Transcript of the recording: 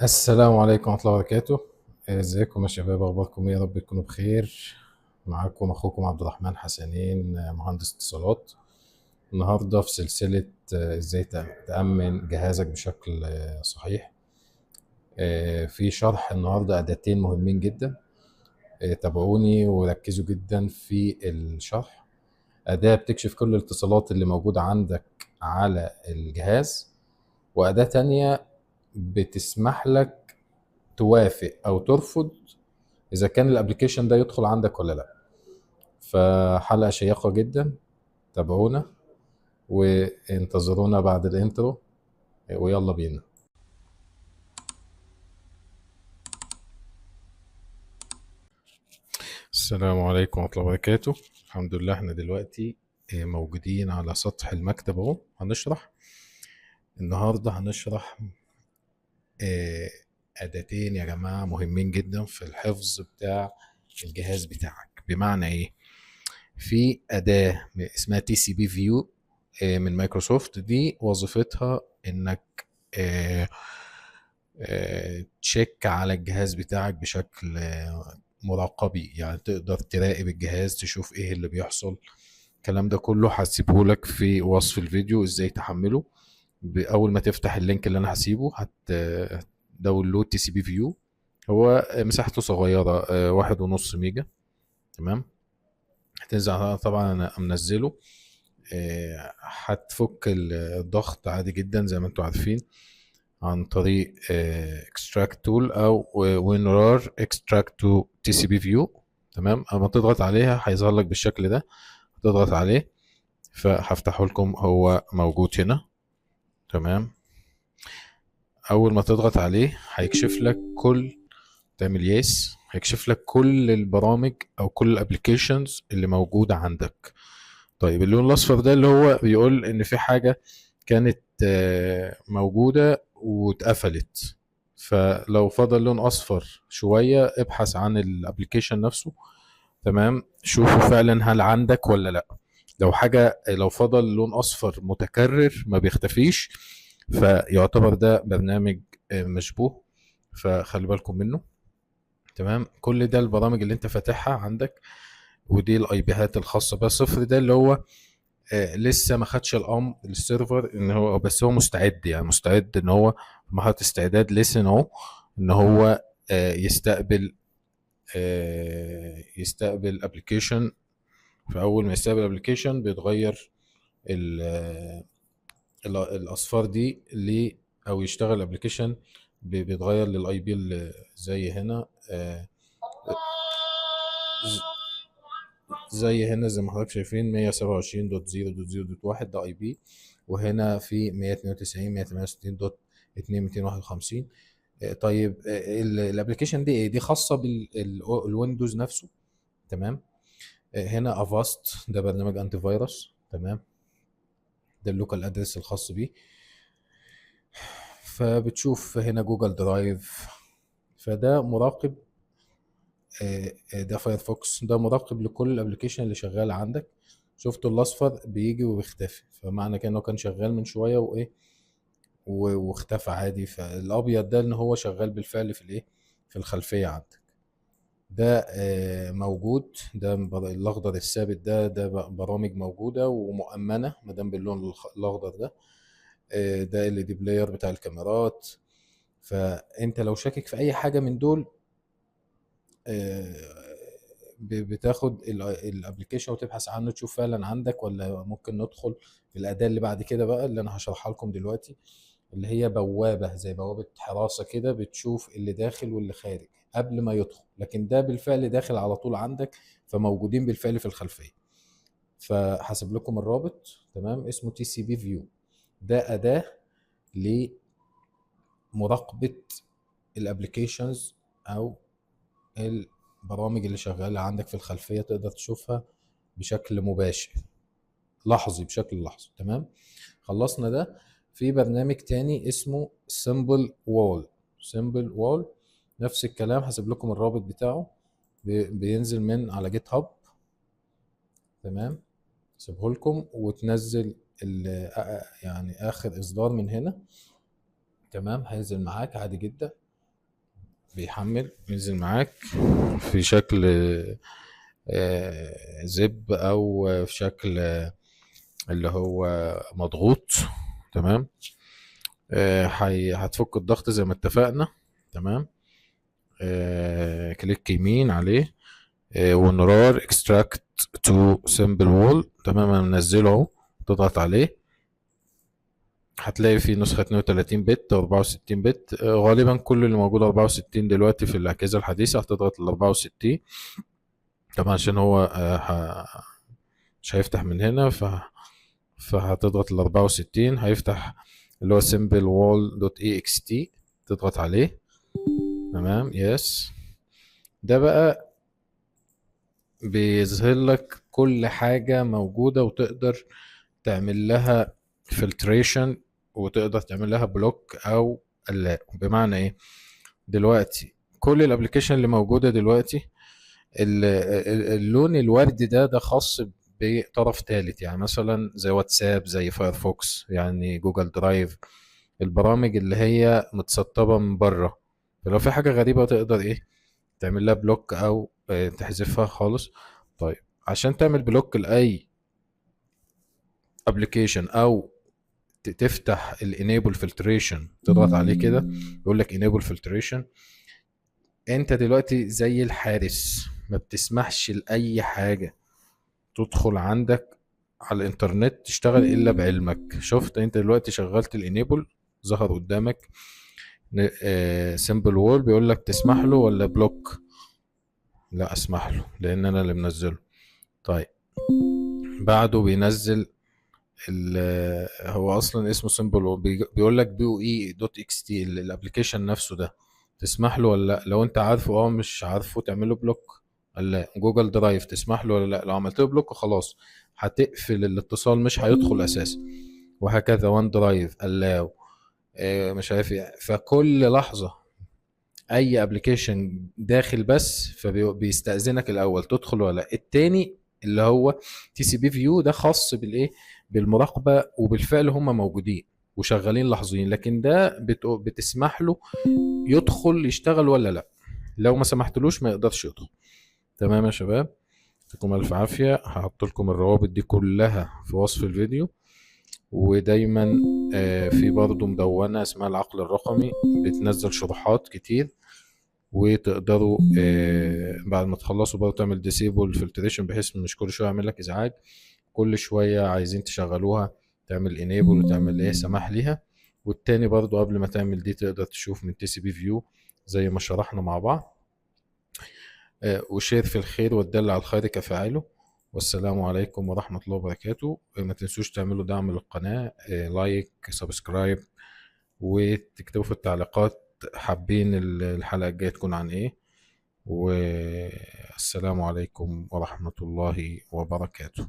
السلام عليكم ورحمة الله وبركاته. ازيكم يا شباب، اخباركم ايه؟ يا رب تكونوا بخير. معاكم اخوكم عبد الرحمن حسنين، مهندس اتصالات. النهارده في سلسلة ازاي تأمن جهازك بشكل صحيح. في شرح النهارده أداتين مهمين جدا. تابعوني وركزوا جدا في الشرح. أداة بتكشف كل الاتصالات اللي موجودة عندك على الجهاز، وأداة تانية بتسمح لك توافق أو ترفض اذا كان الابليكيشن ده يدخل عندك ولا لا. فحلقة شيقة جدا، تابعونا وانتظرونا بعد الانترو، ويلا بينا. السلام عليكم ورحمة الله وبركاته. الحمد لله احنا دلوقتي موجودين على سطح المكتب اهو. هنشرح النهارده، هنشرح آه، اداتين يا جماعة مهمين جدا في الحفظ بتاع الجهاز بتاعك. بمعنى ايه؟ في اداة اسمها تي سي بي فيو من مايكروسوفت. دي وظيفتها انك تشيك على الجهاز بتاعك بشكل مراقبي، يعني تقدر تراقب الجهاز، تشوف ايه اللي بيحصل. الكلام ده كله هسيبه لك في وصف الفيديو ازاي تحمله. اول ما تفتح اللينك اللي انا هسيبه داونلود تي سي بي فيو. هو مساحته صغيرة، 1.5 ميجا. تمام. هتنزل طبعا، انا منزله. هتفك الضغط عادي جدا زي ما انتم عارفين عن طريق اكستراكت تول او وينرار اكستراكت تو تي سي بي فيو. تمام. اما تضغط عليها هيظهر لك بالشكل ده، تضغط عليه فهفتحه لكم، هو موجود هنا. تمام. اول ما تضغط عليه هيكشف لك كل، تعمل يس، هيكشف لك كل البرامج او كل الابلكيشنز اللي موجوده عندك. طيب اللون الاصفر ده اللي هو بيقول ان في حاجه كانت موجوده واتقفلت. فلو فضل لون اصفر شويه ابحث عن الابلكيشن نفسه. تمام. شوفوا فعلا هل عندك ولا لا. لو حاجه، لو فضل لون اصفر متكرر ما بيختفيش، فيعتبر ده برنامج مشبوه، فخلي بالكم منه. تمام. كل ده البرامج اللي انت فاتحها عندك، ودي الاي بيهات الخاصه بس. صفر ده اللي هو لسه ما خدش الامر للسيرفر ان هو، بس هو مستعد، يعني مستعد ان هو في مرحله استعداد لسن اهو، ان هو يستقبل يستقبل ابلكيشن. فاول ما يستقبل ابلكيشن بيتغير الاصفار دي او يشتغل ابلكيشن، بيتغير للاي بي اللي زي هنا. زي هنا زي ما حضرتك شايفين 127.0.0.1 ده اي بي، وهنا في 192 168.2 251. طيب الابلكيشن دي ايه؟ دي خاصه بالويندوز نفسه. تمام. هنا افاست ده برنامج انتي فيروس. تمام. ده اللوكال ادرس الخاص بيه. فبتشوف هنا جوجل درايف. فده مراقب. ده فايرفوكس، ده مراقب لكل الابلكيشن اللي شغال عندك. شفتوا الاصفر بيجي وبيختفي، فمعنى كده انه كان شغال من شويه وايه واختفى عادي. فالابيض ده ان هو شغال بالفعل في الايه، في الخلفيه عندك. ده موجود. ده الاخضر الثابت ده برامج موجوده ومؤمنه ما دام باللون الاخضر ده. ده ال دي بلاير بتاع الكاميرات. فانت لو شاكك في اي حاجه من دول، بتاخد الابلكيشن وتبحث عنه تشوف فعلا عندك ولا. ممكن ندخل في الاداه اللي بعد كده بقى اللي انا هشرحها لكم دلوقتي، اللي هي بوابه زي بوابه حراسه كده، بتشوف اللي داخل واللي خارج قبل ما يدخل. لكن ده بالفعل داخل على طول عندك، فموجودين بالفعل في الخلفيه. فحسب لكم الرابط. تمام. اسمه تي سي بي فيو. ده اداه لمراقبه الابلكيشنز او البرامج اللي شغالة عندك في الخلفية، تقدر تشوفها بشكل مباشر لحظي، بشكل لحظي. تمام. خلصنا ده. في برنامج تاني اسمه سيمبل وول. سيمبل وول نفس الكلام، هسيب لكم الرابط بتاعه. بينزل من على جيت هاب. تمام. سيبه لكم وتنزل يعني اخر اصدار من هنا. تمام. هينزل معاك عادي جدا. بيحمل ينزل معاك في شكل زب او في شكل اللي هو مضغوط. تمام. هتفك الضغط زي ما اتفقنا. تمام. كليك يمين عليه، ونرار اكستراكت تو سمبل وول. تمام، انا منزله اهو. تضغط عليه هتلاقي في نسخة 32 بت و 64 بت. غالبا كل اللي موجود 64 دلوقتي في الأجهزة الحديثة. هتضغط ال 64 طبعا عشان هو مش هيفتح من هنا، فهتضغط ال 64 هيفتح اللي هو symbol wall.ext. تضغط عليه. تمام. يس. ده بقى بيظهر لك كل حاجة موجودة، وتقدر تعمل لها فلتريشن، وتقدر تعمل لها بلوك او لا. بمعنى ايه؟ دلوقتي كل الابلكيشن اللي موجودة دلوقتي، اللون الوردي ده خاص بطرف ثالث، يعني مثلا زي واتساب، زي فايرفوكس، يعني جوجل درايف، البرامج اللي هي متسطبة من بره. فلو في حاجة غريبة تقدر ايه تعمل لها بلوك او تحذفها خالص. طيب عشان تعمل بلوك لاي ابلكيشن او تفتح الانيبل فلتريشن، تضغط عليه كده يقول لك انيبل فلتريشن. انت دلوقتي زي الحارس، ما بتسمحش لاي حاجة تدخل عندك على الانترنت تشتغل الا بعلمك. شفت انت دلوقتي شغلت الانيبل، ظهر قدامك سيمبل وول، بيقول لك تسمح له ولا بلوك. لا اسمح له لان انا اللي منزله. طيب بعده بينزل هو اصلا اسمه سيمبل وول، بيقول لك بي او اي دوت اكس تي الابلكيشن نفسه ده، تسمح له ولا لا. لو انت عارفه مش عارفه تعمل له بلوك. لا. جوجل درايف تسمح له ولا لا. لو عملت له بلوك خلاص هتقفل الاتصال، مش هيدخل اساسا. وهكذا وان درايف الاو مش عارف ايه. فكل لحظه اي ابلكيشن داخل بس فبيستأذنك الاول تدخل ولا لا. التاني اللي هو تي سي بي فيو ده خاص بالايه، بالمراقبه، وبالفعل هم موجودين وشغالين لحظيا، لكن ده بتسمح له يدخل يشتغل ولا لا. لو ما سمحتلوش ما يقدرش يدخل. تمام يا شباب، يعطيكم الف عافيه. هحط لكم الروابط دي كلها في وصف الفيديو. ودايما في برضه مدونة اسمها العقل الرقمي، بتنزل شروحات كتير، وتقدروا بعد ما تخلصوا برضه تعمل ديسيبل فلتريشن، بحيث مش كل شويه يعمل لك ازعاج. كل شويه عايزين تشغلوها تعمل انيبل وتعمل ايه سماح ليها. والتاني برضه قبل ما تعمل دي تقدر تشوف من تي سي بي فيو زي ما شرحنا مع بعض. وشير في الخير والدل على الخير كفاعله. والسلام عليكم ورحمة الله وبركاته. ما تنسوش تعملوا دعم للقناة، لايك، سبسكرايب، وتكتبوا في التعليقات حابين الحلقة الجاية تكون عن ايه. والسلام عليكم ورحمة الله وبركاته.